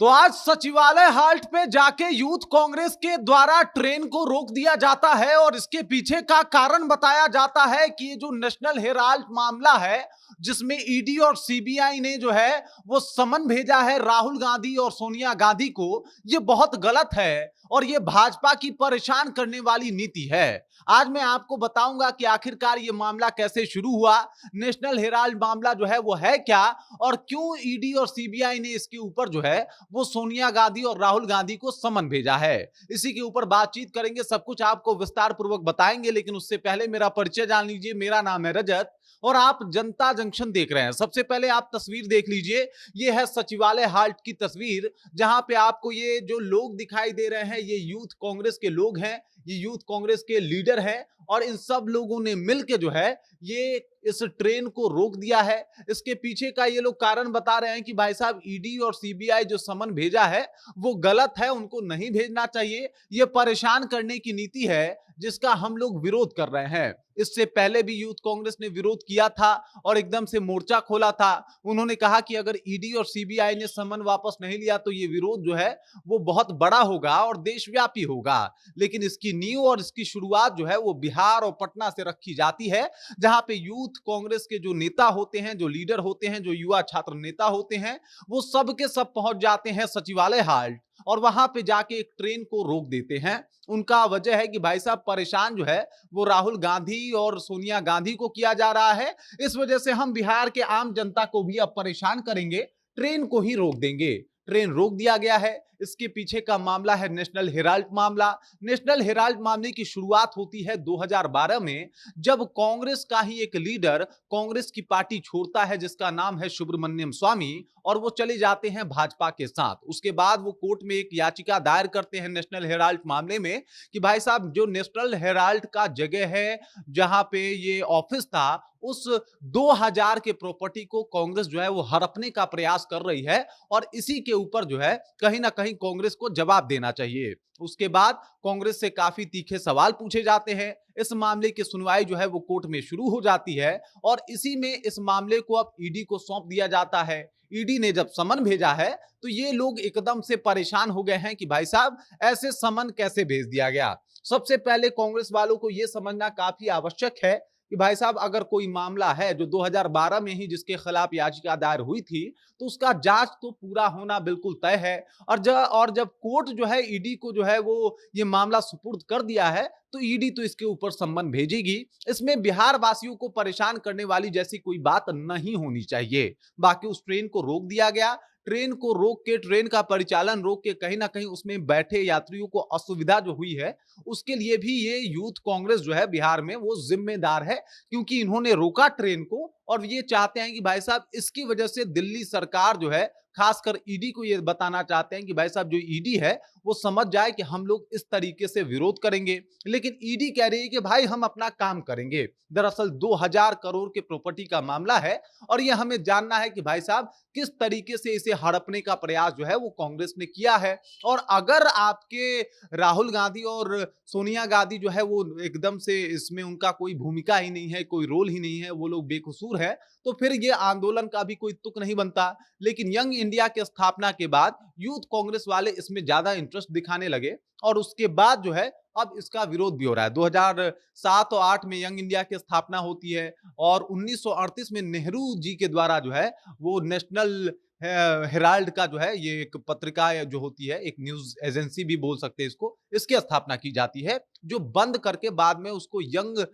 तो आज सचिवालय हाल्ट पे जाके यूथ कांग्रेस के द्वारा ट्रेन को रोक दिया जाता है और इसके पीछे का कारण बताया जाता है कि ये जो नेशनल हेराल्ड मामला है जिसमें ईडी और सीबीआई ने जो है वो समन भेजा है राहुल गांधी और सोनिया गांधी को, ये बहुत गलत है और ये भाजपा की परेशान करने वाली नीति है। आज मैं आपको बताऊंगा कि आखिरकार ये मामला कैसे शुरू हुआ, नेशनल हेराल्ड मामला जो है वो है क्या और क्यों ईडी और सीबीआई ने इसके ऊपर जो है वो सोनिया गांधी और राहुल गांधी को समन भेजा है। इसी के ऊपर बातचीत करेंगे, सब कुछ आपको विस्तार पूर्वक बताएंगे, लेकिन उससे पहले मेरा परिचय जान लीजिए। मेरा नाम है रजत और आप जनता जंक्शन देख रहे हैं। सबसे पहले आप तस्वीर देख लीजिए, ये है सचिवालय हाल्ट की तस्वीर, जहां पे आपको ये जो लोग दिखाई दे रहे हैं ये यूथ कांग्रेस के लोग हैं, ये यूथ कांग्रेस के लीडर हैं और इन सब लोगों ने मिलकर जो है ये इस ट्रेन को रोक दिया है। इसके पीछे का ये लोग कारण बता रहे हैं कि भाई साहब ईडी और सीबीआई जो समन भेजा है वो गलत है, उनको नहीं भेजना चाहिए, ये परेशान करने की नीति है जिसका हम लोग विरोध कर रहे हैं। इससे पहले भी यूथ कांग्रेस ने विरोध किया था और एकदम से मोर्चा खोला था। उन्होंने कहा कि अगर ईडी और सीबीआई ने समन वापस नहीं लिया तो ये विरोध जो है वो बहुत बड़ा होगा और देशव्यापी होगा। लेकिन इसकी नींव और इसकी शुरुआत जो है वो बिहार और पटना से रखी जाती है, जहां पे यूथ कांग्रेस के जो नेता होते हैं, जो लीडर होते हैं, जो युवा छात्र नेता होते हैं, वो सब के सब पहुंच जाते हैं सचिवालय हाल्ट और वहां पे जाके एक ट्रेन को रोक देते हैं। उनका वजह है कि भाई साहब परेशान जो है वो राहुल गांधी और सोनिया गांधी को किया जा रहा है, इस वजह से हम बिहार के आम जनता को भी अब परेशान करेंगे, ट्रेन को ही रोक देंगे। ट्रेन रोक दिया गया है। इसके पीछे का मामला है नेशनल हेराल्ड मामला। नेशनल हेराल्ड मामले की शुरुआत होती है 2012 में, जब कांग्रेस का ही एक लीडर कांग्रेस की पार्टी छोड़ता है जिसका नाम है सुब्रमण्यम स्वामी और वो चले जाते हैं भाजपा के साथ। उसके बाद वो कोर्ट में एक याचिका दायर करते हैं नेशनल हेराल्ड मामले में कि भाई साहब जो नेशनल हेराल्ड का जगह है जहां पे ये ऑफिस था, उस 2000 के प्रॉपर्टी को कांग्रेस जो है वो हड़पने का प्रयास कर रही है और इसी के ऊपर जो है कहीं ना कहीं कांग्रेस को जवाब देना चाहिए। उसके बाद कांग्रेस से काफी तीखे सवाल पूछे जाते हैं। इस मामले की सुनवाई जो है वो कोर्ट में शुरू हो जाती है और इसी में इस मामले को अब ईडी को सौंप दिया जाता है। ईडी ने जब समन भेजा है तो ये लोग एकदम से परेशान हो गए हैं कि भाई साहब ऐसे समन कैसे भेज दिया गया। सबसे पहले कांग्रेस वालों को यह समझना काफी आवश्यक है कि भाई साहब अगर कोई मामला है जो 2012 में ही जिसके खिलाफ याचिका दायर हुई थी तो उसका जांच तो पूरा होना बिल्कुल तय है और जब कोर्ट जो है ईडी को जो है वो ये मामला सुपुर्द कर दिया है तो ईडी तो इसके ऊपर सम्मन भेजेगी। इसमें बिहार वासियों को परेशान करने वाली जैसी कोई बात नहीं होनी चाहिए। बाकी उस ट्रेन को रोक दिया गया। ट्रेन को रोक के, ट्रेन का परिचालन रोक के कहीं ना कहीं उसमें बैठे यात्रियों को असुविधा जो हुई है उसके लिए भी ये यूथ कांग्रेस जो है बिहार में वो जिम्मेदार है, क्योंकि इन्होंने रोका ट्रेन को और ये चाहते हैं कि भाई साहब इसकी वजह से दिल्ली सरकार जो है, खासकर ईडी को ये बताना चाहते हैं कि भाई साहब जो ईडी है वो समझ जाए कि हम लोग इस तरीके से विरोध करेंगे, लेकिन ईडी कह रही है कि भाई हम अपना काम करेंगे। दरअसल 2000 करोड़ के प्रॉपर्टी का मामला है और ये हमें जानना है कि भाई साहब किस तरीके से इसे हड़पने का प्रयास जो है वो कांग्रेस ने किया है। और अगर आपके राहुल गांधी और सोनिया गांधी जो है वो एकदम से इसमें उनका कोई भूमिका ही नहीं है, कोई रोल ही नहीं है, वो लोग बेकसूर है, तो फिर ये आंदोलन का भी कोई तुक नहीं बनता। लेकिन यंग इंडिया की स्थापना के बाद यूथ कांग्रेस वाले इसमें ज्यादा इंटरेस्ट दिखाने लगे और उसके बाद जो है अब इसका विरोध भी हो रहा है। 2007 और 8 में यंग इंडिया की स्थापना होती है और 1938 में नेहरू जी के द्वारा जो है वो नेशनल हेराल्ड का जो है ये एक पत्रिका जो होती है, एक न्यूज एजेंसी भी बोल सकते हैं इसको, इसकी स्थापना की जाती है, जो बंद करके बाद में उसको यंग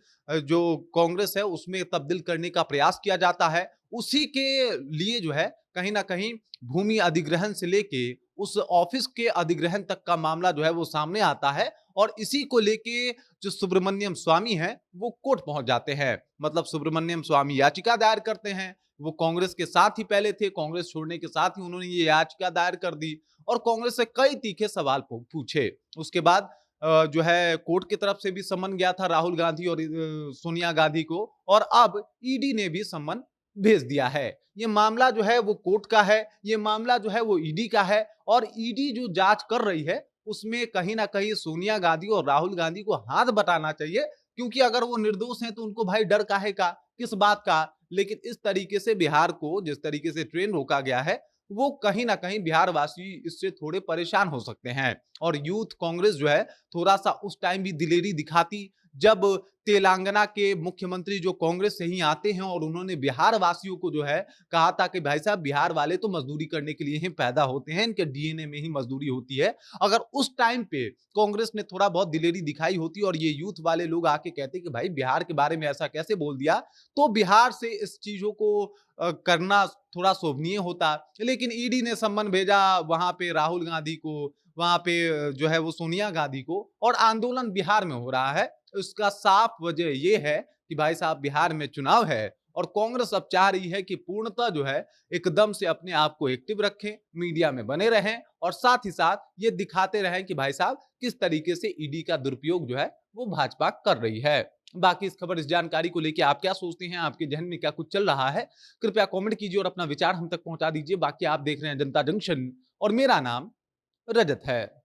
जो कांग्रेस है उसमें तब्दील करने का प्रयास किया जाता है। उसी के लिए जो है कहीं ना कहीं भूमि अधिग्रहण से लेके उस ऑफिस के अधिग्रहण तक का मामला जो है वो सामने आता है और इसी को लेके जो सुब्रमण्यम स्वामी है वो कोर्ट पहुंच जाते हैं। मतलब सुब्रमण्यम स्वामी याचिका दायर करते हैं, वो कांग्रेस के साथ ही पहले थे, कांग्रेस छोड़ने के साथ ही उन्होंने ये याचिका दायर कर दी और कांग्रेस से कई तीखे सवाल पूछे। उसके बाद जो है कोर्ट की तरफ से भी सम्मन गया था राहुल गांधी और सोनिया गांधी को और अब ईडी ने भी सम्मन भेज दिया है। ये मामला जो है वो कोर्ट का है, ये मामला जो है वो ईडी का है और ईडी जो जांच कर रही है उसमें कहीं ना कहीं सोनिया गांधी और राहुल गांधी को हाथ बटाना चाहिए, क्योंकि अगर वो निर्दोष हैं तो उनको भाई डर काहे का, किस बात का। लेकिन इस तरीके से बिहार को जिस तरीके से ट्रेन रोका गया है वो कहीं ना कहीं बिहार वासी इससे थोड़े परेशान हो सकते हैं। और यूथ कांग्रेस जो है थोड़ा सा उस टाइम भी दिलेरी दिखाती जब तेलंगाना के मुख्यमंत्री जो कांग्रेस से ही आते हैं और उन्होंने बिहार वासियों को जो है कहा था कि भाई साहब बिहार वाले तो मजदूरी करने के लिए ही पैदा होते हैं, इनके डीएनए में ही मजदूरी होती है। अगर उस टाइम पे कांग्रेस ने थोड़ा बहुत दिलेरी दिखाई होती और ये यूथ वाले लोग आके कहते कि भाई बिहार के बारे में ऐसा कैसे बोल दिया, तो बिहार से इस चीजों को करना थोड़ा शोभनीय होता। लेकिन ईडी ने सम्मन भेजा वहां पे राहुल गांधी को, वहां पे जो है वो सोनिया गांधी को, और आंदोलन बिहार में हो रहा है। उसका साफ वजह ये है कि भाई साहब बिहार में चुनाव है और कांग्रेस अब चाह रही है कि पूर्णतः जो है एकदम से अपने आप को एक्टिव रखें, मीडिया में बने रहें और साथ ही साथ ये दिखाते रहें कि भाई साहब किस तरीके से ईडी का दुरुपयोग जो है वो भाजपा कर रही है। बाकी इस खबर, इस जानकारी को लेकर आप क्या सोचते हैं, आपके जहन में क्या कुछ चल रहा है, कृपया कमेंट कीजिए और अपना विचार हम तक पहुंचा दीजिए। बाकी आप देख रहे हैं जनता जंक्शन और मेरा नाम रजत है।